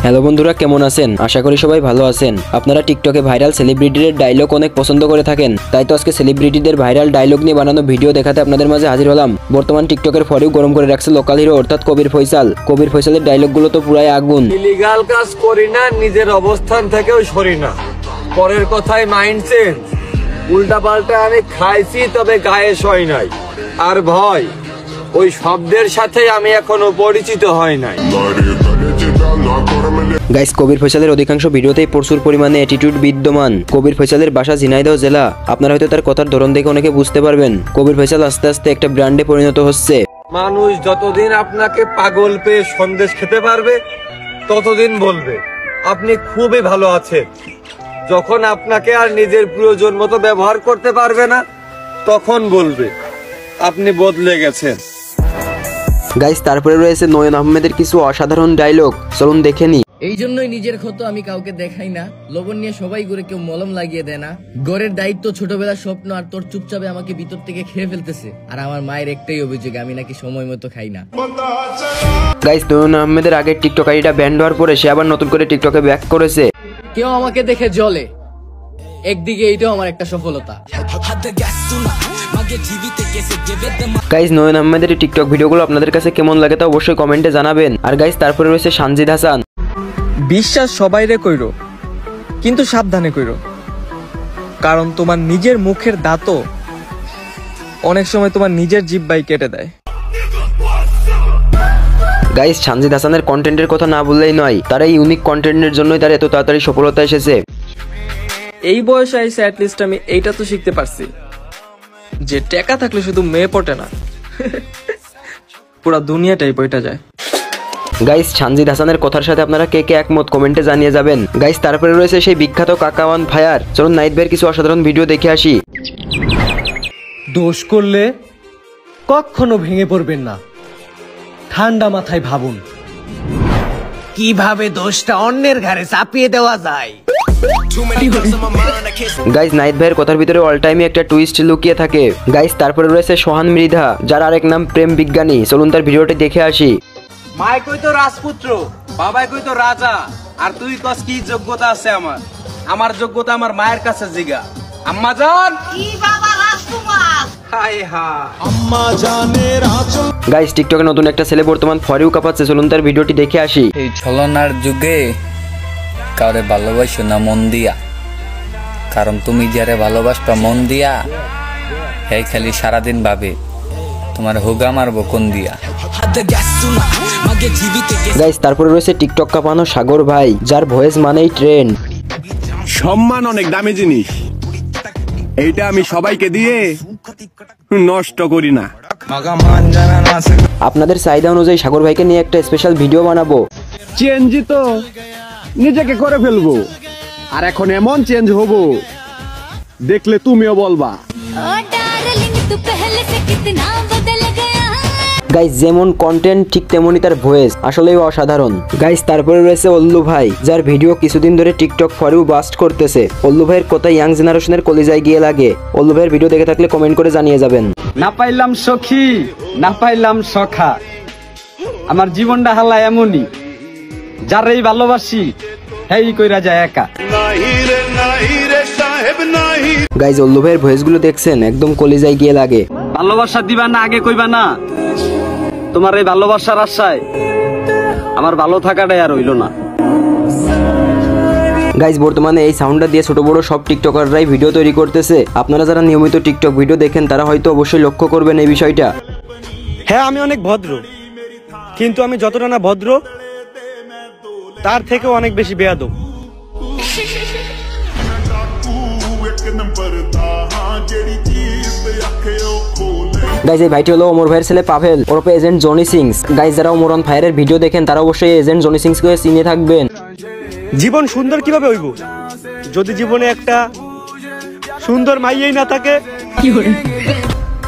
Hello বন্ধুরা, কেমন আছেন? আশা করি সবাই ভালো আছেন। আপনারা টিকটকে ভাইরাল সেলিব্রিটিদের ডায়লগ অনেক পছন্দ করে থাকেন, তাই তো আজকে সেলিব্রিটিদের ভাইরাল ডায়লগ নিয়ে বানানো ভিডিও দেখাতে আপনাদের মাঝে হাজির হলাম। বর্তমান টিকটকের ফরেও গরম করে রাখছে লোকাল হিরো অর্থাৎ কবির ফয়সাল। কবির ফয়সালের ডায়লগগুলো তো পুরাই আগুন। ইলিগাল কাজ করি না, নিজের অবস্থান থেকেও সরি না, পরের কথায় মাইন্ড চেঞ্জ, উল্টা পাল্টা আমি খাইছি তবে গায়ে সয় নাই, আর ভয় ওই শব্দের সাথে আমি এখনো পরিচিত হয় নাই। গাইস, কবির ফয়সালের অধিকাংশ ভিডিওতেই প্রচুর পরিমাণে অ্যাটিটিউড বিদ্যমান। কবির ফয়সালের বাসা ঝিনাইদহ জেলা। আপনারা হয়তো তার কথার ধরন দেখে অনেকে বুঝতে পারবেন কবির ফয়সাল আস্তে আস্তে একটা ব্র্যান্ডে পরিণত হচ্ছে। মানুষ যতদিন আপনাকে পাগল পেয়ে সন্দেশ খেতে পারবে ততদিন বলবে আপনি খুবই ভালো আছেন। যখন আপনাকে আর নিজের প্রয়োজন মতো ব্যবহার করতে পারবে না তখন বলবে আপনি বদলে গেছেন। গাইস, তারপরে রয়েছে নয়ন আহমেদের কিছু অসাধারণ ডায়লগ, চলুন দেখে নি। এই জন্যই নিজের ক্ষত আমি কাউকে দেখাই না, লবণ নিয়ে সবাই করে কেউ মলম লাগিয়ে দেয় না। গড়ের দায়িত্ব ছোটবেলার স্বপ্ন, আর তোর চুপচাপে আমাকে ভিতর থেকে খেয়ে ফেলতেছে। আর আমার মায়ের একটাই অভিযোগ, আমি নাকি সময় মতো খাই না। গাইস, নয়ন আহমেদের আগের টিকটক আইডিটা ব্যান্ড হওয়ার পরে সে আবার নতুন করে টিকটকে ব্যাক করেছে। কেউ আমাকে দেখে জ্বলে, একদিকে এইটাও আমার একটা সফলতা। গাইস, নয়ন আহমেদের টিকটক ভিডিওগুলো আপনাদের কাছে কেমন লাগে তা অবশ্যই কমেন্টে জানাবেন। আর গাইস, তারপরে রয়েছে সানজিদ হাসান। বিশ্বাস সবাইরে কইরো, কিন্তু সাবধানে কইরো, কারণ তোমার নিজের মুখের দাঁতও অনেক সময় তোমার নিজের জিহ্বাই কেটে দেয়। গাইস, সানজিদ হাসানের কন্টেন্টের কথা না বললেই নয়, তার এই ইউনিক কন্টেন্টের জন্যই তার এত তাড়াতাড়ি সফলতা এসেছে। এই বয়সে এসে অ্যাটলিস্ট আমি এইটা তো শিখতে পারছি যে টাকা থাকলে শুধু মেয়ে পটে না, পুরা দুনিয়াটাই পয়টা যায়। গাইস, সানজিদ হাসানের কথার সাথে আপনারা কে কে একমত কমেন্টে জানিয়ে যাবেন। গাইস, তারপরে রয়েছে সেই বিখ্যাত কাকাওয়ান ফায়ার। চলুন নাইট ভাইয়ের কিছু অসাধারণ ভিডিও দেখে আসি। দোষ করলে কখনো ভেঙে পড়বেন না, ঠান্ডা মাথায় ভাবুন কিভাবে দোষটা অন্যের ঘাড়ে চাপিয়ে দেওয়া যায়। গাইস, নাইট ভাইয়ের কথার ভিতরে অল টাইমই একটা টুইস্ট লুকিয়ে থাকে। গাইস, তারপরে রয়েছে সোহান মৃধা, যার আরেক নাম প্রেম বিজ্ঞানী। চলুন তার ভিডিওটি দেখে আসি। মায় কই তো রাজপুত্র, বাবাই কই তো রাজা, আর তুই কস কি যোগ্যতা আছে আমার? আমার যোগ্যতা আমার মায়ের কাছে জিগা। আম্মা জান কি বাবা রাজকুমার, হায় হায় আম্মা জানের আঁচল। গাইস, টিকটকে নতুন একটা ছেলে বর্তমান ফরেও কাঁপাচ্ছে। চলুন তার ভিডিওটি দেখে আসি। এই ছলনার যুগে কাউরে ভালোবাসো না মন দিয়া, কারণ তুমি যারে ভালোবাসবা মন দিয়া, এই খালি সারাদিন ভাবে তোমার হুগা মারবো কোন দিয়া। গাইস, তারপরে রয়েছে টিকটক কাঁপানো সাগর ভাই, যার ভয়েস মানেই ট্রেন্ড। সম্মান অনেক দামি জিনিস, এইটা আমি সবাইকে দিয়ে নষ্ট করি না। আপনাদের চাহিদা অনুযায়ী সাগর ভাইকে নিয়ে একটা স্পেশাল ভিডিও বানাবো। চেঞ্জই তো নিজেকে করে ফেলবো, আর এখন এমন চেঞ্জ হব দেখলে তুমিও বলবা। গাইস, যেমন কন্টেন্ট ঠিক তেমনি তার ভয়েস, আসলেই অসাধারণ। গাইস, তারপরে রয়েছে অল্লু ভাই, যার ভিডিও কিছুদিন ধরে টিকটক ফরেও বাস্ট করতেছে। অল্লু ভাইয়ের কথা ইয়াং জেনারেশনের কলিজায় গিয়ে লাগে। অল্লু ভাইয়ের ভিডিও দেখে থাকলে কমেন্ট করে জানিয়ে যাবেন। না পাইলাম সখী, না পাইলাম সখা, আমার জীবনটা হালা এমনই, যারেই ভালোবাসি হেই কইরা যায় একা। গাইস, অল্লু ভাইয়ের ভয়েস গুলো দেখছেন, একদম কলিজায় গিয়ে লাগে। ভালোবাসা দিবা না আগে কইবা না, তোমার এই ভালোবাসার আশায় আমার ভালো থাকাটাই আর হইল না। গাইস, বর্তমানে এই সাউন্ডটা দিয়ে ছোট বড় সব টিকটকাররাই ভিডিও তৈরি করতেছে। আপনারা যারা নিয়মিত টিকটক ভিডিও দেখেন তারা হয়তো অবশ্যই লক্ষ্য করবেন এই বিষয়টা। হ্যাঁ, আমি অনেক ভদ্র, কিন্তু আমি যতটা না ভদ্র তার থেকেও অনেক বেশি বেয়াদব। গাইস, এই ভাইটি হলো ওমর ভাইয়ের ছেলে পাভেল, ওরফে এজেন্ট জনি সিংস। গাইস, যারা ওমর অন ফায়ারের ভিডিও দেখেন তারা অবশ্যই এজেন্ট জনি সিংস কে চিনে থাকবেন। জীবন সুন্দর কিভাবে হইব যদি জীবনে একটা সুন্দর মাইয়াই না থাকে।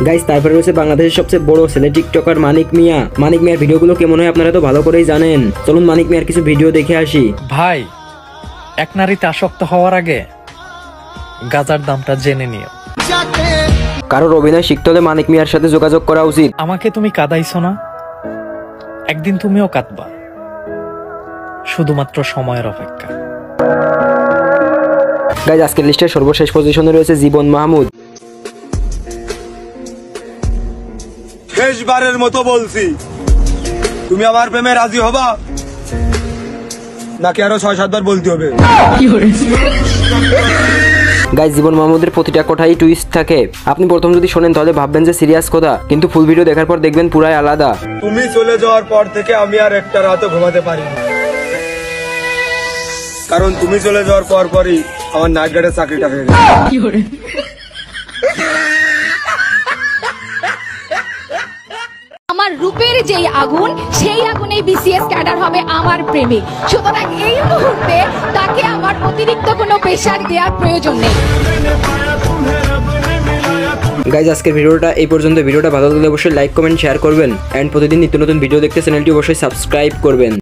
গাইস, তারপরে রয়েছে বাংলাদেশের সবচেয়ে বড় ছেলে টিকটকার মানিক মিয়া। মানিক মিয়ার ভিডিওগুলো কেমন হয় আপনারা তো ভালো করেই জানেন। চলুন মানিক মিয়ার কিছু ভিডিও দেখে আসি। ভাই, এক নারীতে আসক্ত হওয়ার আগে গাজার দামটা জেনে নিও। কারোর অভিনয় শিখতে হলে মানিক মিয়ার সাথে যোগাযোগ করা উচিত। আমাকে তুমি কাঁদাইছো না, একদিন তুমিও কাঁদবা। শুধুমাত্র সময়ের অপেক্ষা। গাইজ আজকের লিস্টের সর্বশেষ পজিশনে রয়েছে জীবন মাহমুদ। শেষবারের মতো বলছি, তুমি আমার প্রেমে রাজি হবা নাকি আরো 6-7 বার বলতে হবে? গাইজ জীবন মাহমুদের প্রতিটা কথাই টুইস্ট থাকে। আপনি প্রথম যদি শোনেন তাহলে ভাববেন যে সিরিয়াস কথা, কিন্তু ফুল ভিডিও দেখার পর দেখবেন পুরাই আলাদা। তুমি চলে যাওয়ার পর থেকে আমি আর একটা রাতও ঘুমাতে পারিনি, কারণ তুমি চলে যাওয়ার পরই আমার নাইট গার্ডের চাকরিটা হয়ে গেছে। আমার রূপের যেই আগুন, সেই আগুনে বিসিএস ক্যাডার হবে আমার প্রেমিক। সুতরাং এই মুহূর্তে তাকে আমার অতিরিক্ত কোনো প্রেশার দেওয়ার প্রয়োজন নেই। গাইজ আজকের ভিডিওটা এই পর্যন্ত। ভিডিওটা ভালো লাগলে অবশ্যই লাইক কমেন্ট শেয়ার করবেন, এন্ড প্রতিদিন নিত্য নতুন ভিডিও দেখতে চ্যানেলটি অবশ্যই সাবস্ক্রাইব করবেন।